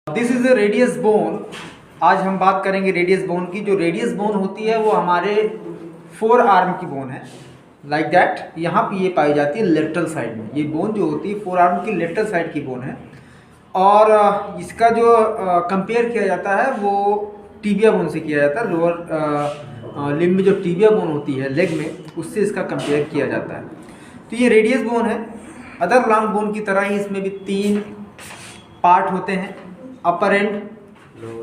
This is a radius bone. आज हम बात करेंगे रेडियस बोन की। जो रेडियस बोन होती है वो हमारे फोर आर्म की बोन है, लाइक दैट। यहाँ पे ये पाई जाती है लेटरल साइड में। ये बोन जो होती है फोर आर्म की लेटरल साइड की बोन है। और इसका जो कंपेयर किया जाता है वो टीबिया बोन से किया जाता है। लोअर लिम्ब में जो टीबिया बोन होती है लेग में, उससे इसका कंपेयर किया जाता है। तो ये रेडियस बोन है। अदर लॉन्ग बोन की तरह ही इसमें भी तीन पार्ट होते हैं, upper end,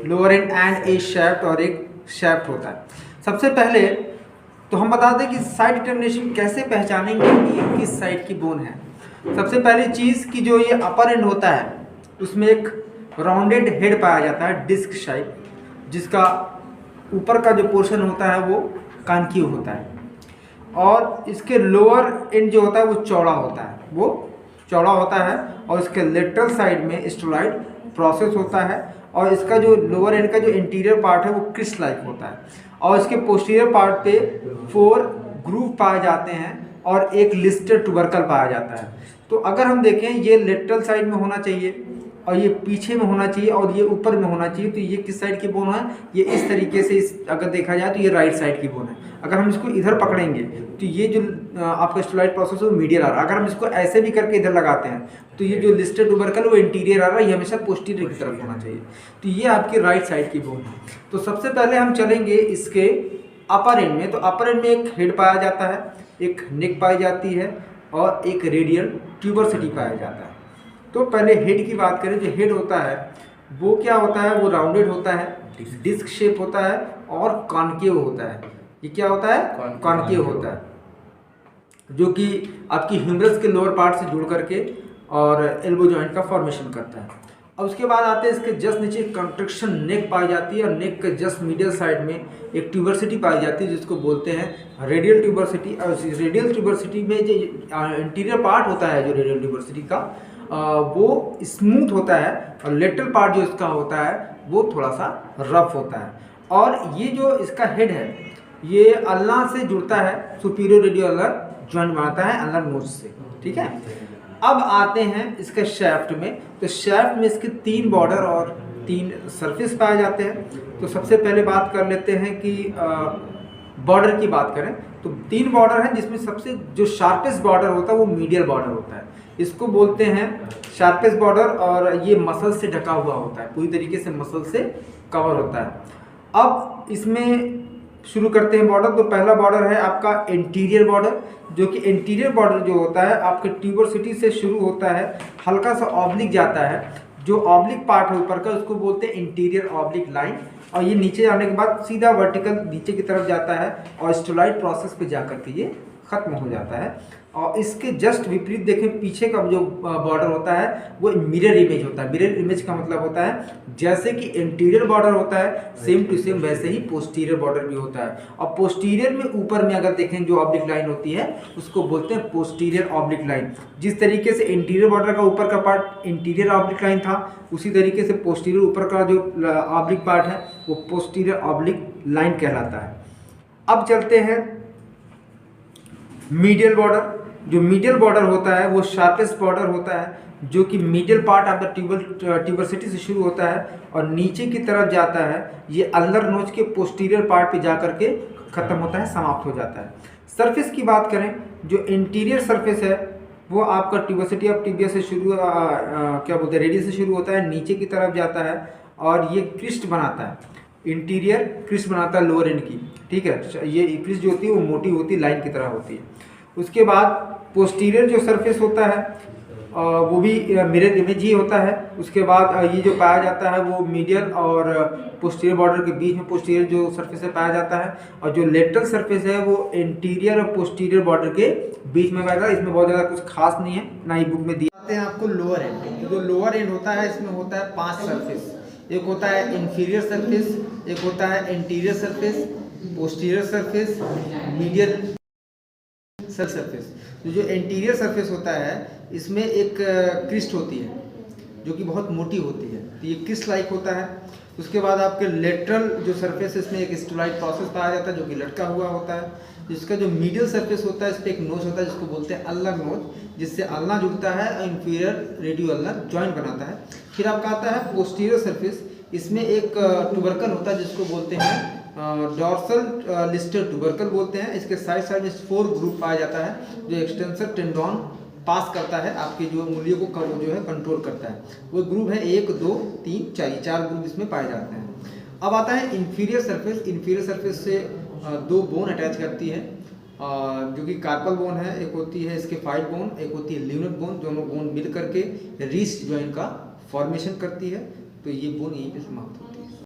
lower end and a shaft, और एक शैफ्ट होता है। सबसे पहले तो हम बता दें कि साइड डिटर्मिनेशन कैसे पहचानेंगे कि ये किस साइड की बोन है। सबसे पहली चीज़ कि जो ये अपर एंड होता है उसमें एक राउंडेड हेड पाया जाता है, डिस्क शाइप, जिसका ऊपर का जो पोर्शन होता है वो कॉन्केव होता है। और इसके लोअर एंड जो होता है वो चौड़ा होता है, और इसके लेटरल साइड में स्टेरॉइड प्रोसेस होता है। और इसका जो लोअर एंड का जो इंटीरियर पार्ट है वो क्रिस्ट लाइक होता है। और इसके पोस्टीरियर पार्ट पे 4 ग्रूव पाए जाते हैं और एक लिस्टेड ट्यूबरकल पाया जाता है। तो अगर हम देखें, ये लेटरल साइड में होना चाहिए और ये पीछे में होना चाहिए और ये ऊपर में होना चाहिए। तो ये किस साइड की बोन है? ये इस तरीके से अगर देखा जाए तो ये राइट साइड की बोन है। अगर हम इसको इधर पकड़ेंगे तो ये जो आपका स्टेरॉइड प्रोसेस है वो मीडियल आ रहा है। अगर हम इसको ऐसे भी करके इधर लगाते हैं तो ये जो लिस्टेड ट्यूबरकल वो इंटीरियर आ रहा है, ये हमेशा पोस्टीरियर की तरफ होना चाहिए। तो ये आपकी राइट साइड की बोन है। तो सबसे पहले हम चलेंगे इसके अपर एंड में। तो अपर एंड में एक हेड पाया जाता है, एक नेक पाई जाती है और एक रेडियल ट्यूबरसिटी पाया जाता है। तो पहले हेड की बात करें। जो हेड होता है वो क्या होता है? वो राउंडेड होता है, डिस्क शेप होता है और कॉन्केव होता है। ये क्या होता है? कॉन्केव होता है, जो कि आपकी ह्यूमरस के लोअर पार्ट से जुड़ करके और एल्बो जॉइंट का फॉर्मेशन करता है। अब उसके बाद आते हैं इसके जस्ट नीचे कंट्रक्शन नेक पाई जाती है, और नेक के जस्ट मिडियल साइड में एक ट्यूबरसिटी पाई जाती है जिसको बोलते हैं रेडियल ट्यूबरसिटी। और रेडियल ट्यूबरसिटी में जो इंटीरियर पार्ट होता है, जो रेडियल ट्यूबरसिटी का वो स्मूथ होता है, और लेटरल पार्ट जो इसका होता है वो थोड़ा सा रफ होता है। और ये जो इसका हेड है ये अल्ना से जुड़ता है, सुपीरियर रेडियो अल्नर जॉइंट बनाता है अल्नर नोच से, ठीक है। अब आते हैं इसके शैफ्ट में। तो शैफ्ट में इसके 3 बॉर्डर और 3 सरफेस पाए जाते हैं। तो सबसे पहले बात कर लेते हैं कि बॉर्डर की बात करें तो 3 बॉर्डर हैं, जिसमें सबसे जो शार्पेस्ट बॉर्डर होता है वो मीडियल बॉर्डर होता है। इसको बोलते हैं शार्पेस्ट बॉर्डर, और ये मसल से ढका हुआ होता है, पूरी तरीके से मसल से कवर होता है। अब इसमें शुरू करते हैं बॉर्डर। तो पहला बॉर्डर है आपका इंटीरियर बॉर्डर, जो कि इंटीरियर बॉर्डर जो होता है आपके ट्यूबरसिटी से शुरू होता है, हल्का सा ऑब्लिक जाता है। जो ऑब्लिक पार्ट है ऊपर का उसको बोलते हैं इंटीरियर ऑब्लिक लाइन, और ये नीचे जाने के बाद सीधा वर्टिकल नीचे की तरफ जाता है और स्टेरॉइड प्रोसेस पे जाकर के ये खत्म हो जाता है। और इसके जस्ट विपरीत देखें, पीछे का जो बॉर्डर होता है वो मिरर इमेज होता है। मिरर इमेज का मतलब होता है जैसे कि इंटीरियर बॉर्डर होता है सेम टू सेम वैसे ही पोस्टीरियर बॉर्डर भी होता है। और पोस्टीरियर में ऊपर में अगर देखें जो ऑब्लिक लाइन होती है उसको बोलते हैं पोस्टीरियर ऑब्लिक लाइन। जिस तरीके से इंटीरियर बॉर्डर का ऊपर का पार्ट इंटीरियर ऑब्लिक लाइन था, उसी तरीके से पोस्टीरियर ऊपर का जो ऑब्लिक पार्ट है वो पोस्टीरियर ऑब्लिक लाइन कहलाता है। अब चलते हैं मीडियल बॉर्डर। जो मीडियल बॉर्डर होता है वो शार्पेस्ट बॉर्डर होता है, जो कि मीडियल पार्ट आपका ट्यूबरसिटी से शुरू होता है और नीचे की तरफ जाता है। ये अल्नर नोच के पोस्टीरियर पार्ट पे जाकर के खत्म होता है, समाप्त हो जाता है। सरफेस की बात करें, जो इंटीरियर सरफेस है वो आपका ट्यूबरसिटी ऑफ टिबिया से शुरू क्या बोलते हैं रेडियस से शुरू होता है, नीचे की तरफ जाता है और ये क्रिस्ट बनाता है। इंटीरियर क्रिस्ट बनाता है लोअर एंड की, ठीक है। ये क्रिस्ट जो होती है वो मोटी होती है, लाइन की तरह होती है। उसके बाद पोस्टीरियर जो सरफेस होता है वो भी मिरर इमेज ही होता है। उसके बाद ये जो पाया जाता है वो मीडियल और पोस्टीरियर बॉर्डर के बीच में पोस्टीरियर जो सरफेस है पाया जाता है, और जो लेटरल सरफेस है वो इंटीरियर और पोस्टीरियर बॉर्डर के बीच में पाया जाता है। इसमें बहुत ज़्यादा कुछ खास नहीं है, ना ही बुक में दिया। आते हैं आपको लोअर एंड। जो लोअर एंड होता है इसमें होता है 5 सरफेस। एक होता है इंफीरियर सरफेस, एक होता है interior surface, posterior surface, medial surface. तो जो इंटीरियर सरफेस होता है इसमें एक क्रिस्ट होती है, जो कि बहुत मोटी होती है, तो ये किस लाइक होता है। उसके बाद आपके लेटरल जो सरफेस है इसमें एक स्टेरॉइड प्रोसेस पाया जाता है जो कि लटका हुआ होता है। जिसका जो मीडियल सरफेस होता है इस पर एक नोच होता है जिसको बोलते हैं अल्नर नोच, जिससे अल्ना जुड़ता है और इंफीरियर रेडियो अल्नर जॉइंट बनाता है। फिर आपका आता है पोस्टीरियर सरफेस, इसमें एक ट्यूबरकल होता है जिसको बोलते हैं डॉर्सल लिस्टर ट्यूबरकल बोलते हैं। इसके साइड साइड में 4 ग्रुप पाया जाता है जो एक्सटेंसर टेंडोन पास करता है, आपके जो उंगलियों को जो है कंट्रोल करता है। वो ग्रुप है 1 2 3 4 ग्रुप इसमें पाए जाते हैं। अब आता है इंफीरियर सरफेस। इंफीरियर सरफेस से 2 बोन अटैच करती है जो कि कार्पल बोन है, एक होती है इसके फाइव बोन, एक होती है ल्यूनट बोन। दोनों बोन मिल करके रिस्ट जॉइंट का फॉर्मेशन करती है। तो ये बोन यहीं पे समाप्त होती है।